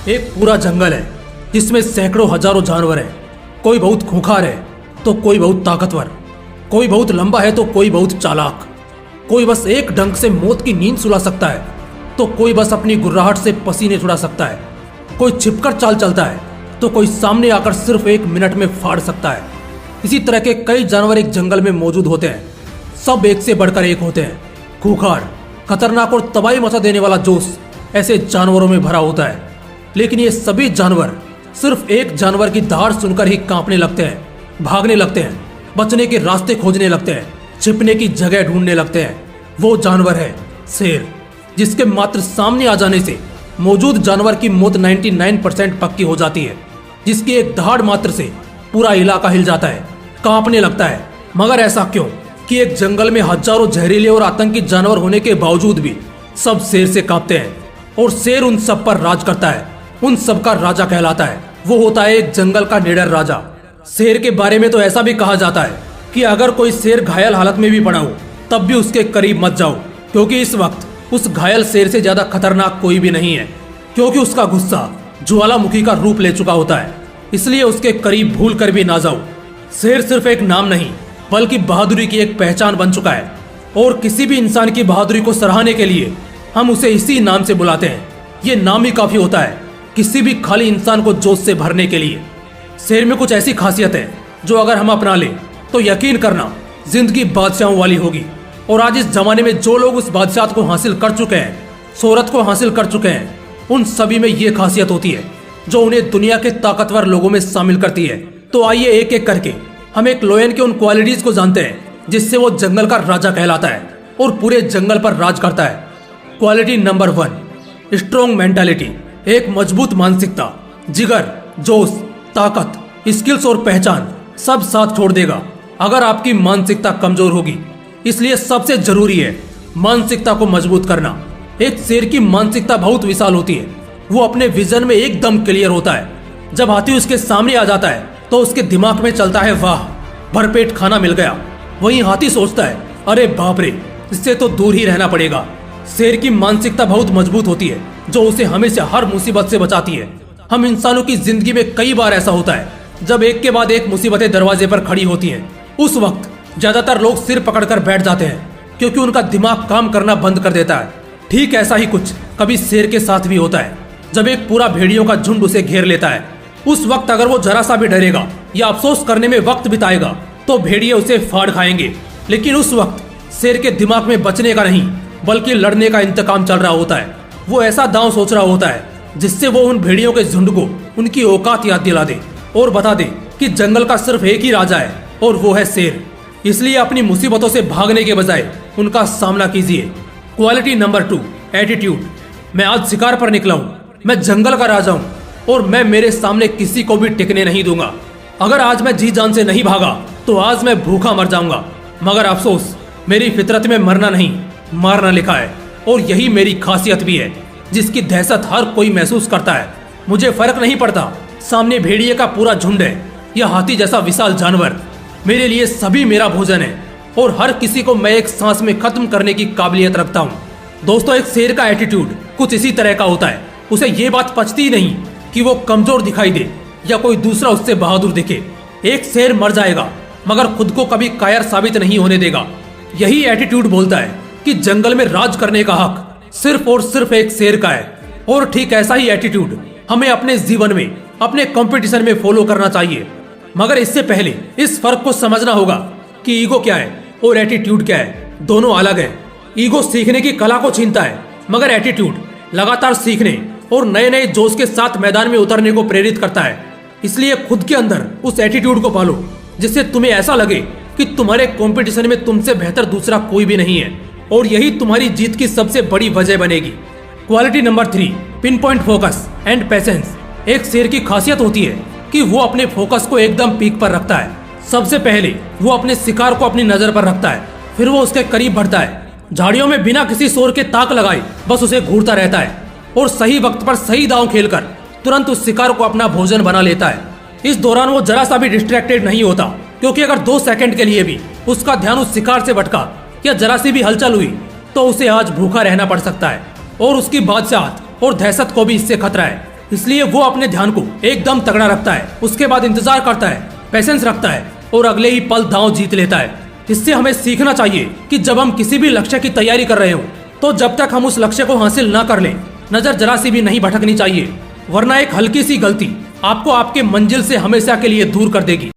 एक पूरा जंगल है जिसमें सैकड़ों हजारों जानवर हैं। कोई बहुत खूंखार है तो कोई बहुत ताकतवर, कोई बहुत लंबा है तो कोई बहुत चालाक, कोई बस एक डंक से मौत की नींद सुला सकता है तो कोई बस अपनी गुर्राहट से पसीने छुड़ा सकता है। कोई छिपकर चाल चलता है तो कोई सामने आकर सिर्फ 1 मिनट में फाड़ सकता है। इसी तरह के कई जानवर एक जंगल में मौजूद होते हैं। सब एक से बढ़कर एक होते हैं। खूंखार, खतरनाक और तबाही मचा देने वाला जोश ऐसे जानवरों में भरा होता है। लेकिन ये सभी जानवर सिर्फ एक जानवर की दहाड़ सुनकर ही कांपने लगते हैं, भागने लगते हैं, बचने के रास्ते खोजने लगते हैं, छिपने की जगह ढूंढने लगते हैं। वो जानवर है शेर, जिसके मात्र सामने आ जाने से मौजूद जानवर की मौत 99% पक्की हो जाती है। जिसकी एक दहाड़ मात्र से पूरा इलाका हिल जाता है, कांपने लगता है। मगर ऐसा क्यों कि एक जंगल में हजारों जहरीले और आतंकी जानवर होने के बावजूद भी सब शेर से कांपते हैं और शेर उन सब पर राज करता है, उन सब का राजा कहलाता है। वो होता है एक जंगल का निडर राजा। शेर के बारे में तो ऐसा भी कहा जाता है कि अगर कोई शेर घायल हालत में भी पड़ा हो तब भी उसके करीब मत जाओ, क्योंकि इस वक्त उस घायल शेर से ज्यादा खतरनाक कोई भी नहीं है, क्योंकि उसका गुस्सा ज्वालामुखी का रूप ले चुका होता है। इसलिए उसके करीब भूल कर भी ना जाओ। शेर सिर्फ एक नाम नहीं बल्कि बहादुरी की एक पहचान बन चुका है, और किसी भी इंसान की बहादुरी को सराहने के लिए हम उसे इसी नाम से बुलाते हैं। ये नाम ही काफी होता है किसी भी खाली इंसान को जोश से भरने के लिए। शेर में कुछ ऐसी खासियत है जो अगर हम अपना लें तो यकीन करना जिंदगी बादशाहों वाली होगी। और आज इस जमाने में जो लोग उस बादशाहत को हासिल कर चुके हैं, शोहरत को हासिल कर चुके हैं, उन सभी में ये खासियत होती है जो उन्हें दुनिया के ताकतवर लोगों में शामिल करती है। तो आइए एक एक करके हम एक लोयन के उन क्वालिटीज को जानते हैं जिससे वो जंगल का राजा कहलाता है और पूरे जंगल पर राज करता है। Quality number 1, strong mentality. एक मजबूत मानसिकता, जिगर, जोश, ताकत, स्किल्स और पहचान सब साथ छोड़ देगा अगर आपकी मानसिकता कमजोर होगी। इसलिए सबसे जरूरी है मानसिकता को मजबूत करना। एक शेर की मानसिकता बहुत विशाल होती है। वो अपने विजन में एकदम क्लियर होता है। जब हाथी उसके सामने आ जाता है तो उसके दिमाग में चलता है, वाह भरपेट खाना मिल गया। वहीं हाथी सोचता है, अरे बाप रे, इससे तो दूर ही रहना पड़ेगा। शेर की मानसिकता बहुत मजबूत होती है जो उसे हमेशा हर मुसीबत से बचाती है। हम इंसानों की जिंदगी में कई बार ऐसा होता है जब एक के बाद एक मुसीबतें दरवाजे पर खड़ी होती हैं। उस वक्त ज्यादातर लोग सिर पकड़कर बैठ जाते हैं क्योंकि उनका दिमाग काम करना बंद कर देता है। ठीक ऐसा ही कुछ कभी शेर के साथ भी होता है जब एक पूरा भेड़ियों का झुंड उसे घेर लेता है। उस वक्त अगर वो जरा सा भी डरेगा या अफसोस करने में वक्त बिताएगा तो भेड़िए उसे फाड़ खाएंगे। लेकिन उस वक्त शेर के दिमाग में बचने का नहीं बल्कि लड़ने का इंतकाम चल रहा होता है। वो ऐसा दांव सोच रहा होता है जिससे वो उन भेड़ियों के झुंड को उनकी औकात याद दिला दे और बता दे कि जंगल का सिर्फ एक ही राजा है और वो है शेर। इसलिए अपनी मुसीबतों से भागने के बजाय उनका सामना कीजिए। Quality number 2, attitude. मैं आज शिकार पर निकला हूँ, मैं जंगल का राजा हूँ और मैं मेरे सामने किसी को भी टिकने नहीं दूंगा। अगर आज मैं जी जान से नहीं भागा तो आज मैं भूखा मर जाऊंगा। मगर अफसोस, मेरी फितरत में मरना नहीं मारना लिखा है, और यही मेरी खासियत भी है जिसकी दहशत हर कोई महसूस करता है। मुझे फर्क नहीं पड़ता सामने भेड़िए का पूरा झुंड है या हाथी जैसा विशाल जानवर। मेरे लिए सभी मेरा भोजन है और हर किसी को मैं एक सांस में खत्म करने की काबिलियत रखता हूँ। दोस्तों, एक शेर का एटीट्यूड कुछ इसी तरह का होता है। उसे ये बात पचती ही नहीं कि वो कमजोर दिखाई दे या कोई दूसरा उससे बहादुर दिखे। एक शेर मर जाएगा मगर खुद को कभी कायर साबित नहीं होने देगा। यही एटीट्यूड बोलता है कि जंगल में राज करने का हक सिर्फ और सिर्फ एक शेर का है। और ठीक ऐसा ही एटीट्यूड हमें अपने जीवन में, अपने कंपटीशन में फॉलो करना चाहिए। मगर इससे पहले इस फर्क को समझना होगा कि ईगो क्या है और एटीट्यूड क्या है। दोनों अलग है। ईगो सीखने की कला को छीनता है मगर एटीट्यूड लगातार सीखने और नए नए जोश के साथ मैदान में उतरने को प्रेरित करता है। इसलिए खुद के अंदर उस एटीट्यूड को पालो जिससे तुम्हें ऐसा लगे कि तुम्हारे कंपटीशन में तुमसे बेहतर दूसरा कोई भी नहीं है, और यही तुम्हारी जीत की सबसे बड़ी वजह बनेगी। Quality number 3, pin point focus and patience. एक शेर की खासियत होती है कि वो अपने फोकस को एकदम पीक पर रखता है। सबसे पहले वो अपने शिकार को अपनी नजर पर रखता है, फिर वो उसके करीब बढ़ता है। झाड़ियों में बिना किसी शोर के ताक लगाए बस उसे घूरता रहता है और सही वक्त पर सही दांव खेलकर तुरंत उस शिकार को अपना भोजन बना लेता है। इस दौरान वो जरा सा भी डिस्ट्रैक्टेड नहीं होता, क्योंकि अगर 2 सेकंड के लिए भी उसका ध्यान उस शिकार से भटका या जरा सी भी हलचल हुई तो उसे आज भूखा रहना पड़ सकता है। और उसकी बादशाहत और दहशत को भी इससे खतरा है। इसलिए वो अपने ध्यान को एकदम तगड़ा रखता है, उसके बाद इंतजार करता है, पेशेंस रखता है और अगले ही पल दांव जीत लेता है। इससे हमें सीखना चाहिए कि जब हम किसी भी लक्ष्य की तैयारी कर रहे हो तो जब तक हम उस लक्ष्य को हासिल ना कर लें, नजर जरा सी भी नहीं भटकनी चाहिए, वरना एक हल्की सी गलती आपको आपके मंजिल से हमेशा के लिए दूर कर देगी।